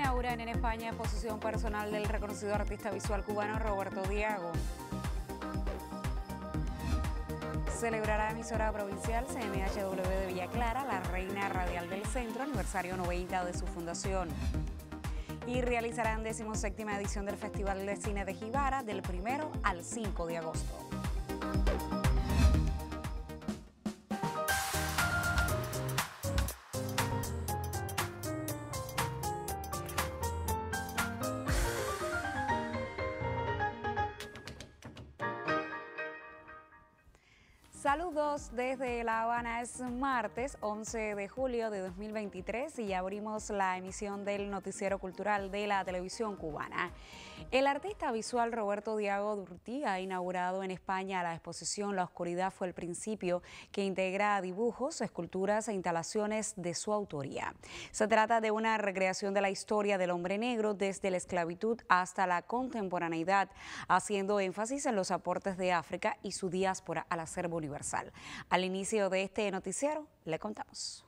Inauguran en España exposición personal del reconocido artista visual cubano Roberto Diago. Celebrará emisora provincial CMHW de Villa Clara, la reina radial del centro, aniversario 90 de su fundación. Y realizarán 17ª edición del Festival de Cine de Jibara del 1 al 5 de agosto. Saludos desde La Habana, es martes 11 de julio de 2023 y abrimos la emisión del noticiero cultural de la televisión cubana. El artista visual Roberto Diago Durtí ha inaugurado en España la exposición La Oscuridad fue el principio, que integra dibujos, esculturas e instalaciones de su autoría. Se trata de una recreación de la historia del hombre negro desde la esclavitud hasta la contemporaneidad, haciendo énfasis en los aportes de África y su diáspora al acervo universal. Al inicio de este noticiero le contamos.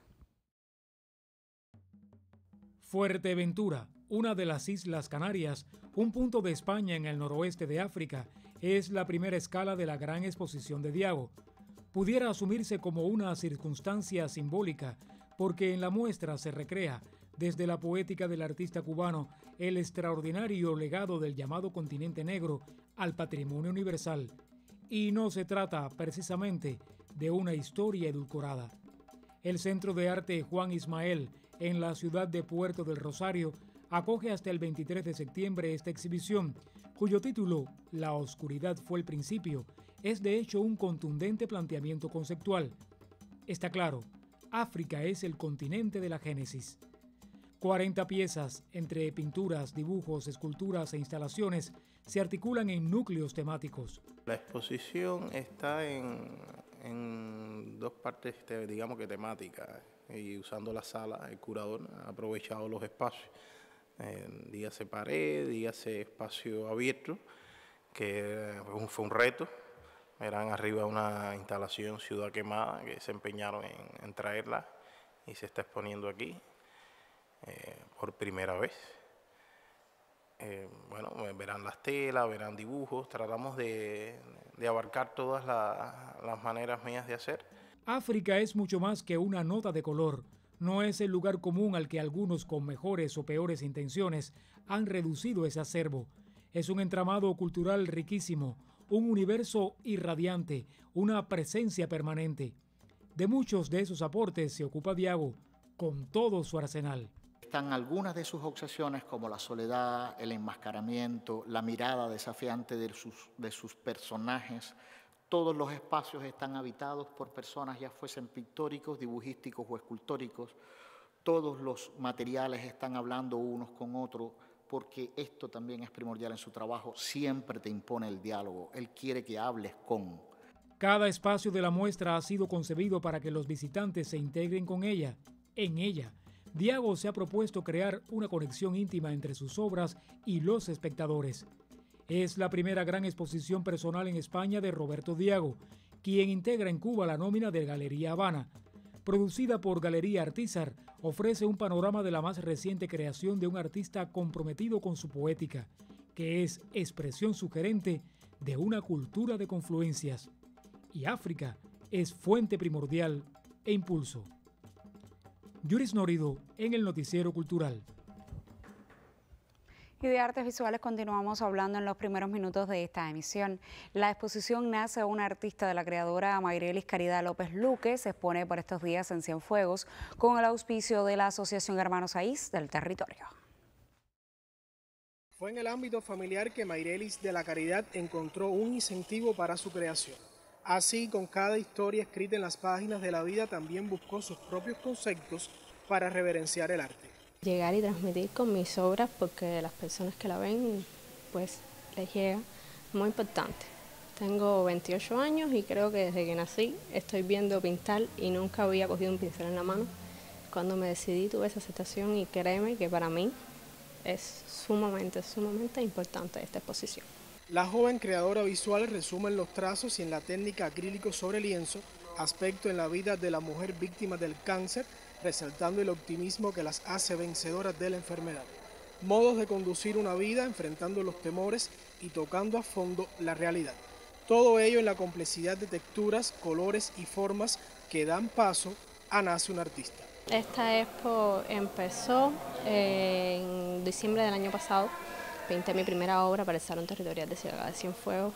Fuerteventura, una de las Islas Canarias, un punto de España en el noroeste de África, es la primera escala de la gran exposición de Diago. Pudiera asumirse como una circunstancia simbólica, porque en la muestra se recrea, desde la poética del artista cubano, el extraordinario legado del llamado continente negro al patrimonio universal. Y no se trata precisamente de una historia edulcorada. El Centro de Arte Juan Ismael, en la ciudad de Puerto del Rosario, acoge hasta el 23 de septiembre esta exhibición, cuyo título, La Oscuridad fue el principio, es de hecho un contundente planteamiento conceptual. Está claro, África es el continente de la Génesis. 40 piezas, entre pinturas, dibujos, esculturas e instalaciones, se articulan en núcleos temáticos. La exposición está en dos partes, digamos que temáticas, y usando la sala, el curador ha aprovechado los espacios. Dígase pared, dígase espacio abierto, que fue un reto. Eran arriba una instalación Ciudad Quemada, que se empeñaron en traerla y se está exponiendo aquí por primera vez. Bueno, verán las telas, verán dibujos, tratamos de abarcar todas las maneras mías de hacer. África es mucho más que una nota de color, no es el lugar común al que algunos con mejores o peores intenciones han reducido ese acervo. Es un entramado cultural riquísimo, un universo irradiante, una presencia permanente. De muchos de esos aportes se ocupa Diago, con todo su arsenal. Están algunas de sus obsesiones como la soledad, el enmascaramiento, la mirada desafiante de sus personajes. Todos los espacios están habitados por personas, ya fuesen pictóricos, dibujísticos o escultóricos. Todos los materiales están hablando unos con otros, porque esto también es primordial en su trabajo. Siempre te impone el diálogo, él quiere que hables con. Cada espacio de la muestra ha sido concebido para que los visitantes se integren con ella, en ella. Diago se ha propuesto crear una conexión íntima entre sus obras y los espectadores. Es la primera gran exposición personal en España de Roberto Diago, quien integra en Cuba la nómina de Galería Habana. Producida por Galería Artízar, ofrece un panorama de la más reciente creación de un artista comprometido con su poética, que es expresión sugerente de una cultura de confluencias. Y África es fuente primordial e impulso. Yuris Norido en el Noticiero Cultural. Y de artes visuales continuamos hablando en los primeros minutos de esta emisión. La exposición Nace una artista de la creadora Mayrelis Caridad López Luque se expone por estos días en Cienfuegos con el auspicio de la Asociación Hermanos Aís del territorio. Fue en el ámbito familiar que Mayrelis de la Caridad encontró un incentivo para su creación. Así, con cada historia escrita en las páginas de la vida, también buscó sus propios conceptos para reverenciar el arte. Llegar y transmitir con mis obras, porque las personas que la ven, pues les llega, muy importante. Tengo 28 años y creo que desde que nací estoy viendo pintar y nunca había cogido un pincel en la mano. Cuando me decidí tuve esa aceptación y créeme que para mí es sumamente importante esta exposición. La joven creadora visual resume en los trazos y en la técnica acrílico sobre lienzo, aspecto en la vida de la mujer víctima del cáncer, resaltando el optimismo que las hace vencedoras de la enfermedad. modos de conducir una vida enfrentando los temores y tocando a fondo la realidad. Todo ello en la complejidad de texturas, colores y formas que dan paso a Nace un Artista. Esta expo empezó en diciembre del año pasado. Pinté mi primera obra para el Salón Territorial de Ciudad de Cienfuegos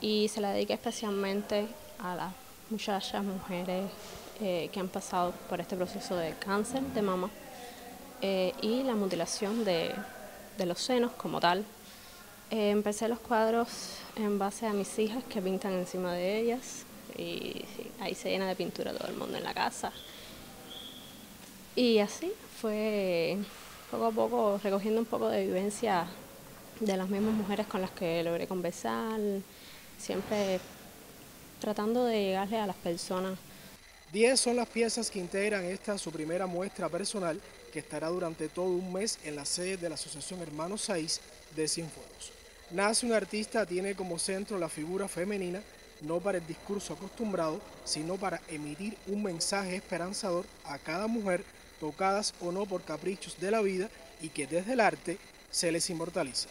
y se la dediqué especialmente a las muchachas, mujeres que han pasado por este proceso de cáncer de mama y la mutilación de los senos como tal. Empecé los cuadros en base a mis hijas que pintan encima de ellas y ahí se llena de pintura todo el mundo en la casa. Y así fue poco a poco recogiendo un poco de vivencia de las mismas mujeres con las que logré conversar, siempre tratando de llegarle a las personas. 10 son las piezas que integran esta su primera muestra personal que estará durante todo un mes en la sede de la Asociación Hermanos Saiz de Cienfuegos. Nace un Artista tiene como centro la figura femenina, no para el discurso acostumbrado, sino para emitir un mensaje esperanzador a cada mujer, tocadas o no por caprichos de la vida y que desde el arte se les inmortaliza.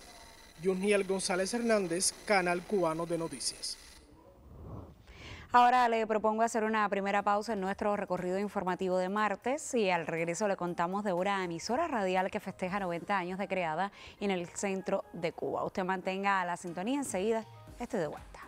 Yuniel González Hernández, Canal Cubano de Noticias. Ahora le propongo hacer una primera pausa en nuestro recorrido informativo de martes y al regreso le contamos de una emisora radial que festeja 90 años de creada en el centro de Cuba. Usted mantenga la sintonía, enseguida estoy de vuelta.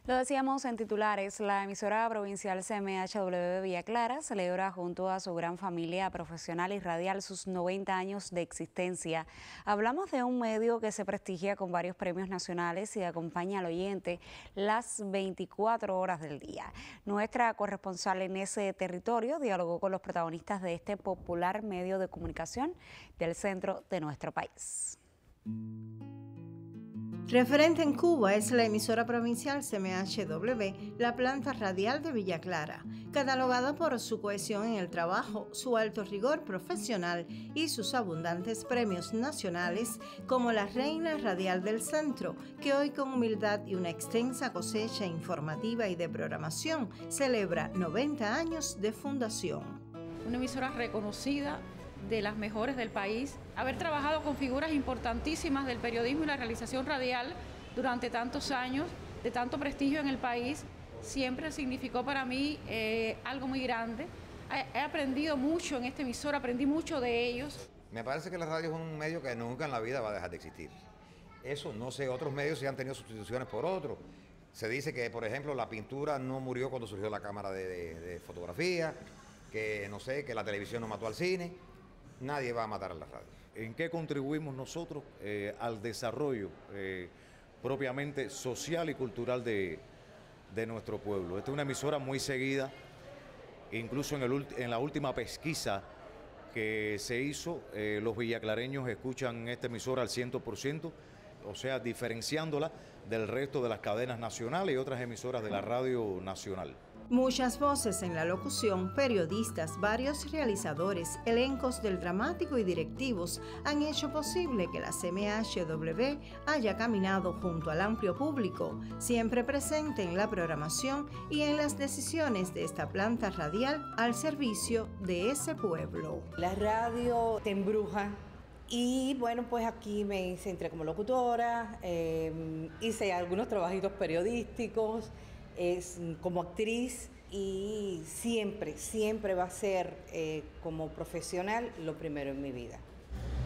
Lo decíamos en titulares, la emisora provincial CMHW Villa Clara celebra junto a su gran familia profesional y radial sus 90 años de existencia. Hablamos de un medio que se prestigia con varios premios nacionales y acompaña al oyente las 24 horas del día. Nuestra corresponsal en ese territorio dialogó con los protagonistas de este popular medio de comunicación del centro de nuestro país. Referente en Cuba es la emisora provincial CMHW, la planta radial de Villa Clara, catalogada por su cohesión en el trabajo, su alto rigor profesional y sus abundantes premios nacionales, como la Reina Radial del Centro, que hoy con humildad y una extensa cosecha informativa y de programación celebra 90 años de fundación. Una emisora reconocida, de las mejores del país, haber trabajado con figuras importantísimas del periodismo y la realización radial durante tantos años, de tanto prestigio en el país, siempre significó para mí algo muy grande. He aprendido mucho en esta emisora, aprendí mucho de ellos. Me parece que la radio es un medio que nunca en la vida va a dejar de existir. Eso, no sé, otros medios sí han tenido sustituciones por otros. Se dice que, por ejemplo, la pintura no murió cuando surgió la cámara de fotografía, que no sé, que la televisión no mató al cine. Nadie va a matar a la radio. ¿En qué contribuimos nosotros al desarrollo propiamente social y cultural de nuestro pueblo? Esta es una emisora muy seguida, incluso en la última pesquisa que se hizo, los villaclareños escuchan esta emisora al 100%, o sea, diferenciándola del resto de las cadenas nacionales y otras emisoras de la radio nacional. Muchas voces en la locución, periodistas, varios realizadores, elencos del dramático y directivos han hecho posible que la CMHW haya caminado junto al amplio público, siempre presente en la programación y en las decisiones de esta planta radial al servicio de ese pueblo. La radio te embruja. Y bueno, pues aquí me centré como locutora, hice algunos trabajitos periodísticos, como actriz y siempre va a ser como profesional lo primero en mi vida.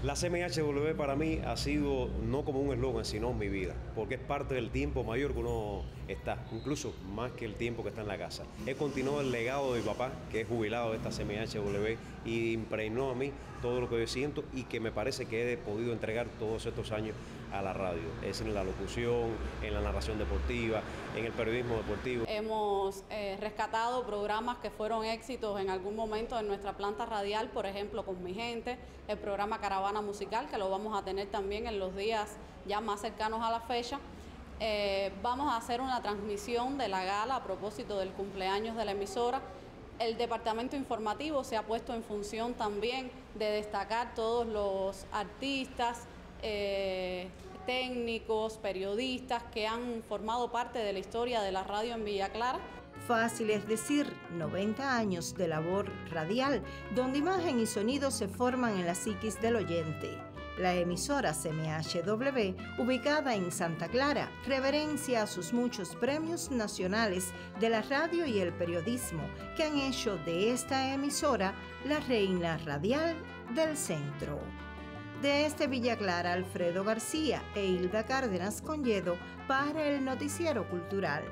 La CMHW para mí ha sido no como un eslogan, sino mi vida, porque es parte del tiempo mayor que uno está, incluso más que el tiempo que está en la casa. He continuado el legado de mi papá, que es jubilado de esta CMHW, y impregnó a mí todo lo que yo siento y que me parece que he podido entregar todos estos años a la radio, es en la locución, en la narración deportiva, en el periodismo deportivo. Hemos rescatado programas que fueron éxitos en algún momento en nuestra planta radial, por ejemplo, con Mi Gente, el programa Caravana Musical, que lo vamos a tener también en los días ya más cercanos a la fecha. Vamos a hacer una transmisión de la gala a propósito del cumpleaños de la emisora. El departamento informativo se ha puesto en función también de destacar todos los artistas, técnicos, periodistas que han formado parte de la historia de la radio en Villa Clara. Fácil es decir, 90 años de labor radial, donde imagen y sonido se forman en la psiquis del oyente. La emisora CMHW, ubicada en Santa Clara, reverencia a sus muchos premios nacionales de la radio y el periodismo que han hecho de esta emisora la reina radial del centro. Desde Villa Clara, Alfredo García e Hilda Cárdenas Conyedo para el Noticiero Cultural.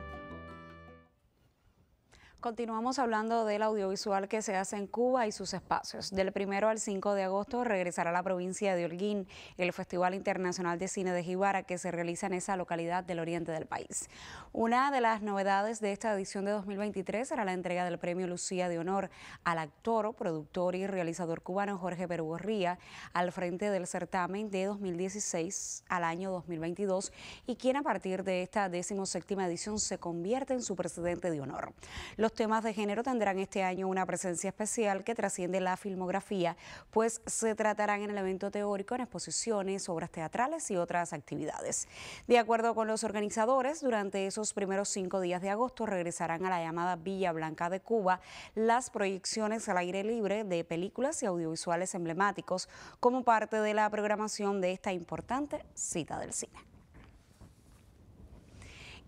Continuamos hablando del audiovisual que se hace en Cuba y sus espacios. Del 1 al 5 de agosto regresará a la provincia de Holguín el Festival Internacional de Cine de Jibara, que se realiza en esa localidad del oriente del país. Una de las novedades de esta edición de 2023 será la entrega del Premio Lucía de Honor al actor, productor y realizador cubano Jorge Perugorría, al frente del certamen de 2016 al año 2022, y quien a partir de esta 17ª edición se convierte en su presidente de honor. Los temas de género tendrán este año una presencia especial que trasciende la filmografía, pues se tratarán en el evento teórico, en exposiciones, obras teatrales y otras actividades. De acuerdo con los organizadores, durante esos primeros 5 días de agosto regresarán a la llamada Villa Blanca de Cuba las proyecciones al aire libre de películas y audiovisuales emblemáticos como parte de la programación de esta importante cita del cine.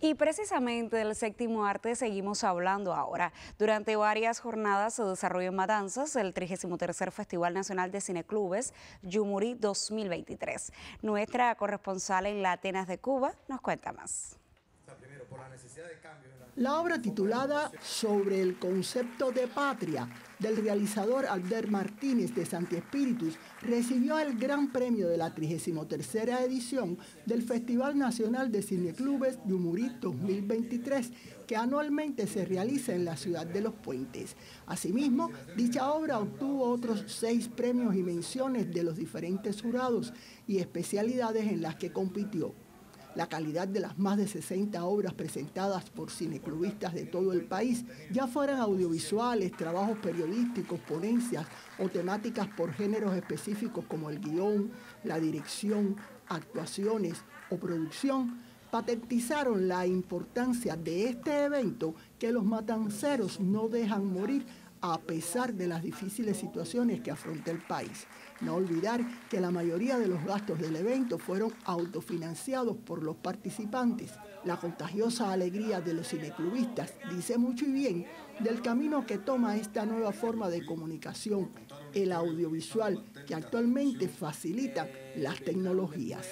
Y precisamente del séptimo arte seguimos hablando ahora. Durante varias jornadas se desarrolló en Matanzas el 33º Festival Nacional de Cineclubes Yumurí 2023. Nuestra corresponsal en la Atenas de Cuba nos cuenta más. La obra titulada Sobre el concepto de patria, del realizador Albert Martínez de Santi Espíritus, recibió el gran premio de la 33ª edición del Festival Nacional de Cineclubes Yumurí 2023, que anualmente se realiza en la ciudad de Los Puentes. Asimismo, dicha obra obtuvo otros 6 premios y menciones de los diferentes jurados y especialidades en las que compitió. La calidad de las más de 60 obras presentadas por cineclubistas de todo el país, ya fueran audiovisuales, trabajos periodísticos, ponencias o temáticas por géneros específicos como el guión, la dirección, actuaciones o producción, patentizaron la importancia de este evento que los matanceros no dejan morir a pesar de las difíciles situaciones que afronta el país. No olvidar que la mayoría de los gastos del evento fueron autofinanciados por los participantes. La contagiosa alegría de los cineclubistas dice mucho y bien del camino que toma esta nueva forma de comunicación, el audiovisual, que actualmente facilita las tecnologías.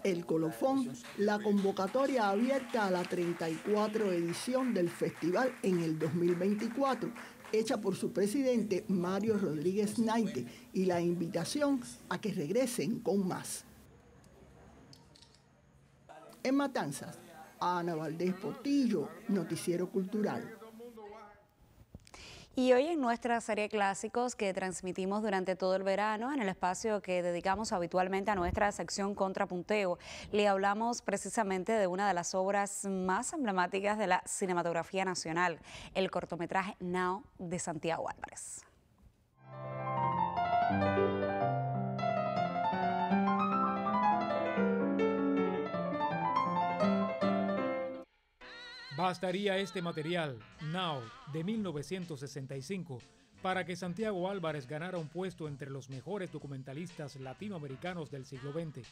El colofón, la convocatoria abierta a la 34 edición del festival en el 2024, hecha por su presidente Mario Rodríguez Naite, y la invitación a que regresen con más. En Matanzas, Ana Valdés Portillo, Noticiero Cultural. Y hoy en nuestra serie Clásicos que transmitimos durante todo el verano, en el espacio que dedicamos habitualmente a nuestra sección Contrapunteo, le hablamos precisamente de una de las obras más emblemáticas de la cinematografía nacional, el cortometraje Now de Santiago Álvarez. Bastaría este material, Now, de 1965, para que Santiago Álvarez ganara un puesto entre los mejores documentalistas latinoamericanos del siglo XX.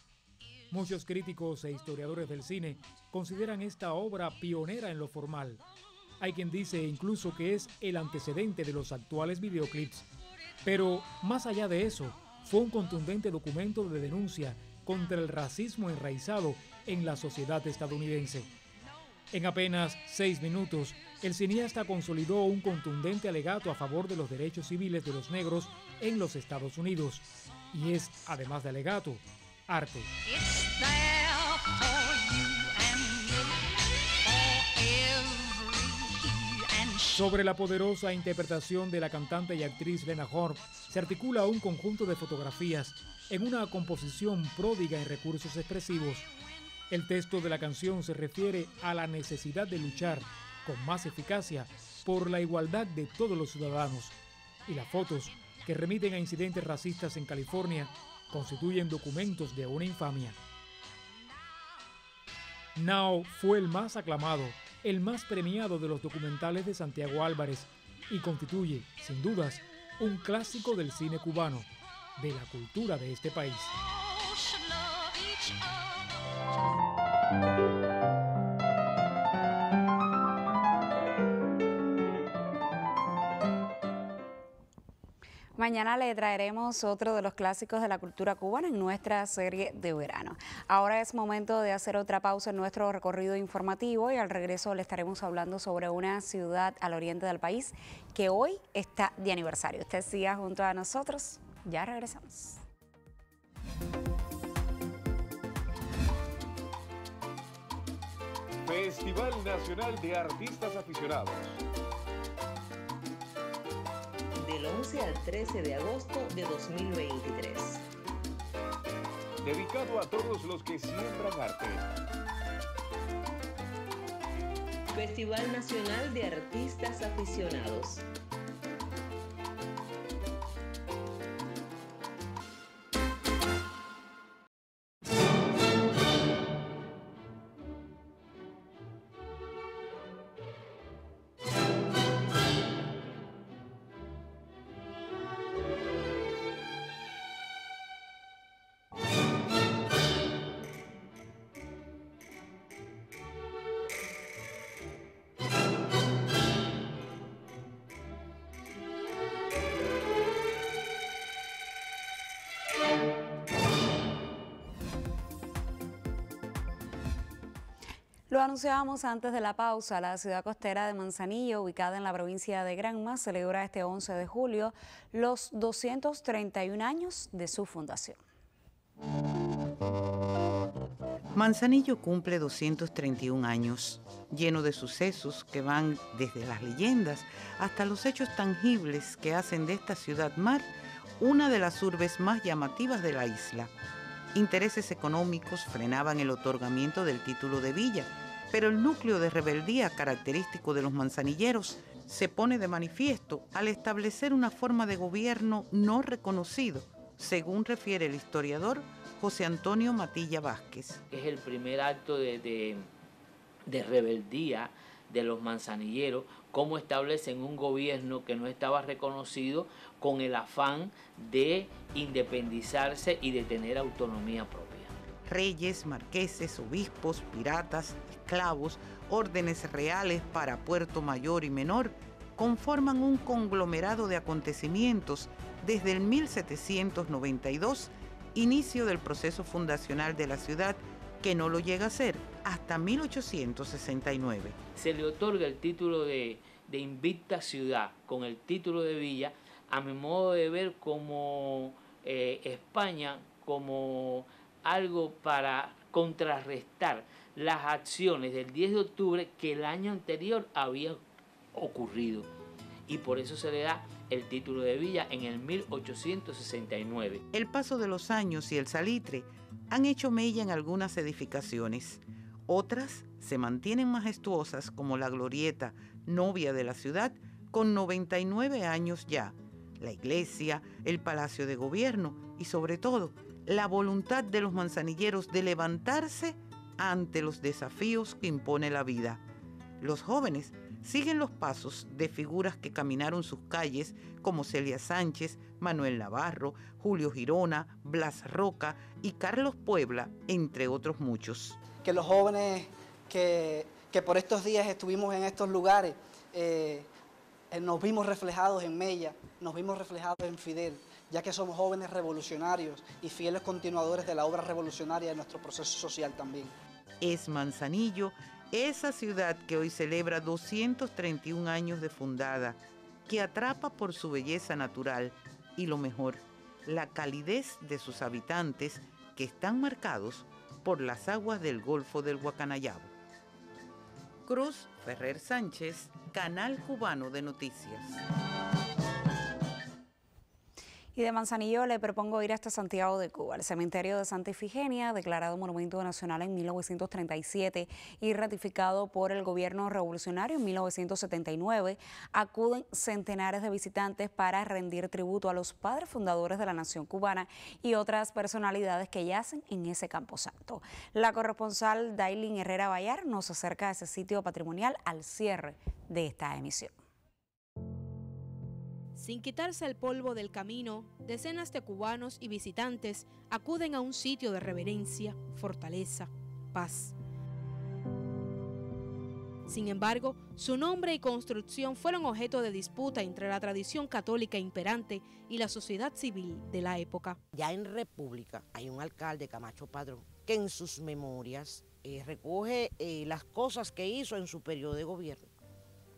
Muchos críticos e historiadores del cine consideran esta obra pionera en lo formal. Hay quien dice incluso que es el antecedente de los actuales videoclips. Pero, más allá de eso, fue un contundente documento de denuncia contra el racismo enraizado en la sociedad estadounidense. En apenas 6 minutos, el cineasta consolidó un contundente alegato a favor de los derechos civiles de los negros en los Estados Unidos. Y es, además de alegato, arte. Sobre la poderosa interpretación de la cantante y actriz Lena Horne, se articula un conjunto de fotografías en una composición pródiga en recursos expresivos. El texto de la canción se refiere a la necesidad de luchar con más eficacia por la igualdad de todos los ciudadanos. Y las fotos, que remiten a incidentes racistas en California, constituyen documentos de una infamia. Now fue el más aclamado, el más premiado de los documentales de Santiago Álvarez y constituye, sin dudas, un clásico del cine cubano, de la cultura de este país. Mañana le traeremos otro de los clásicos de la cultura cubana en nuestra serie de verano. Ahora es momento de hacer otra pausa en nuestro recorrido informativo y al regreso le estaremos hablando sobre una ciudad al oriente del país que hoy está de aniversario. Usted siga junto a nosotros, ya regresamos. Festival Nacional de Artistas Aficionados. Del 11 al 13 de agosto de 2023. Dedicado a todos los que siembran arte. Festival Nacional de Artistas Aficionados. Lo anunciábamos antes de la pausa, la ciudad costera de Manzanillo, ubicada en la provincia de Granma, celebra este 11 de julio los 231 años de su fundación. Manzanillo cumple 231 años, lleno de sucesos que van desde las leyendas hasta los hechos tangibles que hacen de esta ciudad-mar una de las urbes más llamativas de la isla. Intereses económicos frenaban el otorgamiento del título de villa, pero el núcleo de rebeldía característico de los manzanilleros se pone de manifiesto al establecer una forma de gobierno no reconocido, según refiere el historiador José Antonio Matilla Vázquez. Es el primer acto de rebeldía de los manzanilleros, cómo establecen un gobierno que no estaba reconocido con el afán de independizarse y de tener autonomía propia. Reyes, marqueses, obispos, piratas, esclavos, órdenes reales para Puerto Mayor y Menor conforman un conglomerado de acontecimientos desde el 1792, inicio del proceso fundacional de la ciudad, que no lo llega a ser hasta 1869. Se le otorga el título de invicta ciudad con el título de villa, a mi modo de ver, como España, como algo para contrarrestar las acciones del 10 de octubre que el año anterior había ocurrido. Y por eso se le da el título de villa en el 1869. El paso de los años y el salitre han hecho mella en algunas edificaciones. Otras se mantienen majestuosas, como la glorieta, novia de la ciudad, con 99 años ya, la iglesia, el palacio de gobierno y sobre todo la voluntad de los manzanilleros de levantarse ante los desafíos que impone la vida. Los jóvenes siguen los pasos de figuras que caminaron sus calles como Celia Sánchez, Manuel Navarro, Julio Girona, Blas Roca y Carlos Puebla, entre otros muchos. Que los jóvenes que por estos días estuvimos en estos lugares, nos vimos reflejados en Mella, nos vimos reflejados en Fidel, ya que somos jóvenes revolucionarios y fieles continuadores de la obra revolucionaria de nuestro proceso social también. Es Manzanillo, esa ciudad que hoy celebra 231 años de fundada, que atrapa por su belleza natural y lo mejor, la calidez de sus habitantes que están marcados por las aguas del Golfo del Guacanayabo. Cruz Ferrer Sánchez, Canal Cubano de Noticias. Y de Manzanillo le propongo ir hasta Santiago de Cuba. El cementerio de Santa Ifigenia, declarado Monumento Nacional en 1937 y ratificado por el gobierno revolucionario en 1979, acuden centenares de visitantes para rendir tributo a los padres fundadores de la nación cubana y otras personalidades que yacen en ese camposanto. La corresponsal Dailin Herrera Bayar nos acerca a ese sitio patrimonial al cierre de esta emisión. Sin quitarse el polvo del camino, decenas de cubanos y visitantes acuden a un sitio de reverencia, fortaleza, paz. Sin embargo, su nombre y construcción fueron objeto de disputa entre la tradición católica imperante y la sociedad civil de la época. Ya en República hay un alcalde, Camacho Padrón, que en sus memorias recoge las cosas que hizo en su periodo de gobierno.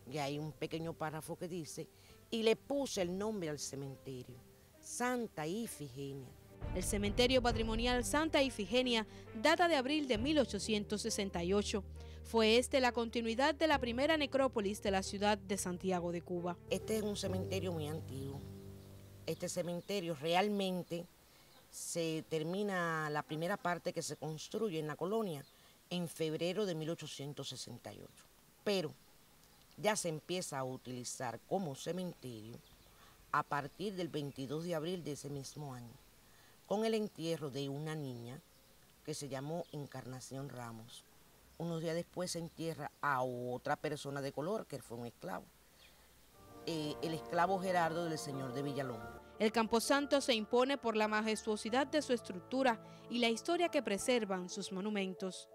Y hay un pequeño párrafo que dice: y le puse el nombre al cementerio, Santa Ifigenia. El cementerio patrimonial Santa Ifigenia data de abril de 1868. Fue la continuidad de la primera necrópolis de la ciudad de Santiago de Cuba. Este es un cementerio muy antiguo. Este cementerio realmente se termina la primera parte que se construye en la colonia en febrero de 1868. Pero ya se empieza a utilizar como cementerio a partir del 22 de abril de ese mismo año, con el entierro de una niña que se llamó Encarnación Ramos. Unos días después se entierra a otra persona de color, que fue un esclavo, el esclavo Gerardo del señor de Villalón. El camposanto se impone por la majestuosidad de su estructura y la historia que preservan sus monumentos.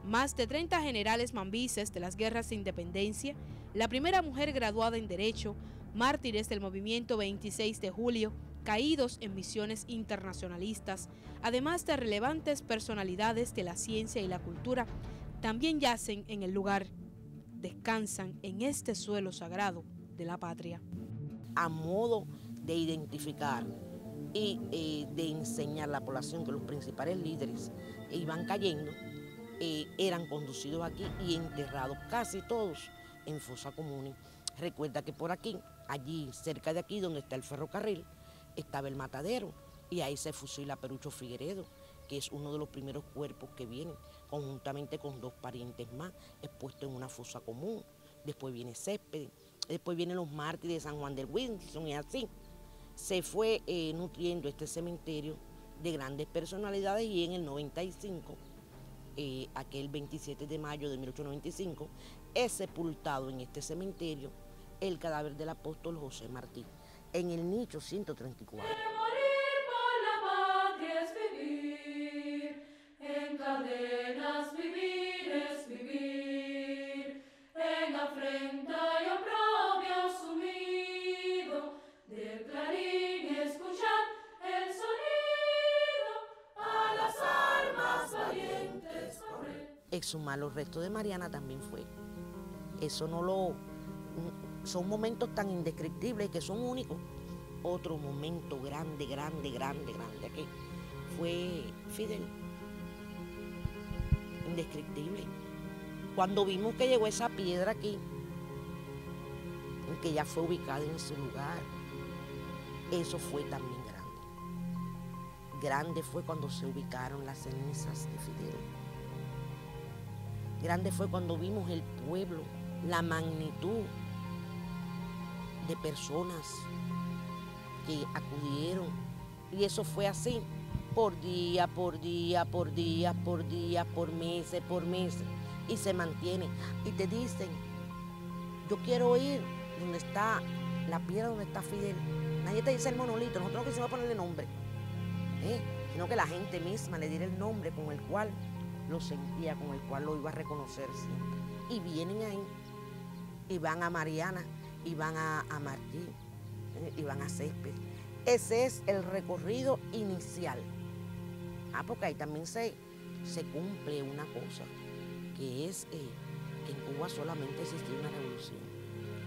Más de 30 generales mambises de las guerras de independencia, la primera mujer graduada en Derecho, mártires del movimiento 26 de julio, caídos en misiones internacionalistas, además de relevantes personalidades de la ciencia y la cultura, también yacen en el lugar, descansan en este suelo sagrado de la patria. A modo de identificar y de enseñar a la población que los principales líderes iban cayendo, eran conducidos aquí y enterrados casi todos en fosa común. Recuerda que por aquí, allí cerca de aquí donde está el ferrocarril, estaba el matadero y ahí se fusila Perucho Figueredo, que es uno de los primeros cuerpos que vienen, conjuntamente con dos parientes más, expuestos en una fosa común. Después viene Céspedes, después vienen los mártires de San Juan del Wilson y así. Se fue nutriendo este cementerio de grandes personalidades y en el 95, aquel 27 de mayo de 1895, es sepultado en este cementerio el cadáver del apóstol José Martí, en el nicho 134. En cadenas vivir es vivir, en afrenta y oprobio sumido, del clarín escuchar el sonido, a las armas valientes correr. Exhumar los restos de Mariana también fue. Eso son momentos tan indescriptibles que son únicos. Otro momento grande aquí fue Fidel. Indescriptible. Cuando vimos que llegó esa piedra aquí, que ya fue ubicada en su lugar, eso fue también grande. Grande fue cuando se ubicaron las cenizas de Fidel. Grande fue cuando vimos el pueblo, la magnitud de personas que acudieron. Y eso fue así. Por día, por meses, y se mantiene. Y te dicen, yo quiero ir donde está la piedra, donde está Fidel. Nadie te dice el monolito, nosotros no quisimos ponerle nombre, sino que la gente misma le diera el nombre con el cual lo sentía, con el cual lo iba a reconocer siempre. Y vienen ahí, y van a Mariana, y van a Martín, y van a Céspedes, Ese es el recorrido inicial. Porque ahí también se cumple una cosa, que es que en Cuba solamente existió una revolución,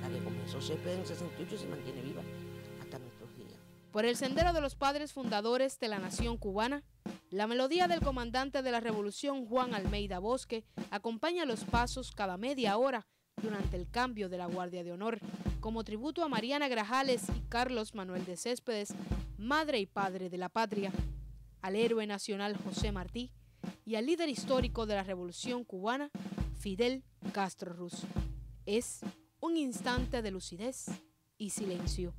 la que comenzó siempre en el 68 y se mantiene viva hasta nuestros días. Por el sendero de los padres fundadores de la nación cubana, la melodía del comandante de la revolución Juan Almeida Bosque acompaña los pasos cada media hora durante el cambio de la Guardia de Honor, como tributo a Mariana Grajales y Carlos Manuel de Céspedes, madre y padre de la patria, al héroe nacional José Martí y al líder histórico de la revolución cubana, Fidel Castro Ruz. Es un instante de lucidez y silencio.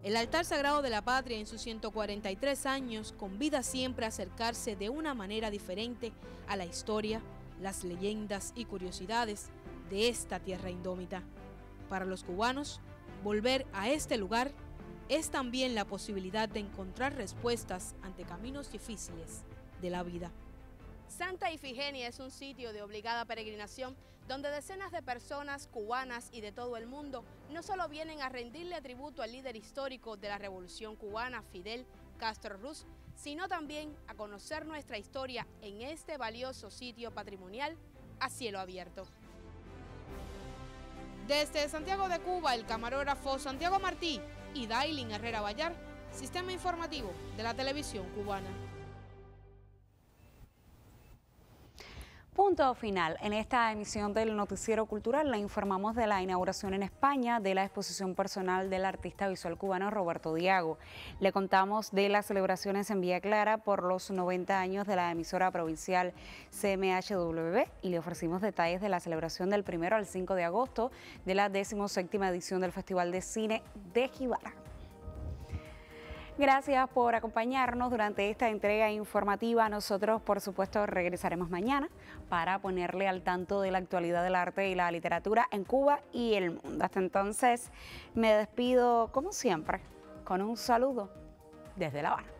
El altar sagrado de la patria en sus 143 años convida siempre a acercarse de una manera diferente a la historia, las leyendas y curiosidades de esta tierra indómita. Para los cubanos, volver a este lugar es también la posibilidad de encontrar respuestas ante caminos difíciles de la vida. Santa Ifigenia es un sitio de obligada peregrinación donde decenas de personas cubanas y de todo el mundo no solo vienen a rendirle tributo al líder histórico de la Revolución Cubana, Fidel Castro Ruz, sino también a conocer nuestra historia en este valioso sitio patrimonial a cielo abierto. Desde Santiago de Cuba, el camarógrafo Santiago Martí y Dailin Herrera Vallar, Sistema Informativo de la Televisión Cubana. Punto final. En esta emisión del Noticiero Cultural le informamos de la inauguración en España de la exposición personal del artista visual cubano Roberto Diago. Le contamos de las celebraciones en Villa Clara por los 90 años de la emisora provincial CMHW y le ofrecimos detalles de la celebración del 1 al 5 de agosto de la 17ª edición del Festival de Cine de Jibara. Gracias por acompañarnos durante esta entrega informativa. Nosotros, por supuesto, regresaremos mañana para ponerle al tanto de la actualidad del arte y la literatura en Cuba y el mundo. Hasta entonces, me despido, como siempre, con un saludo desde La Habana.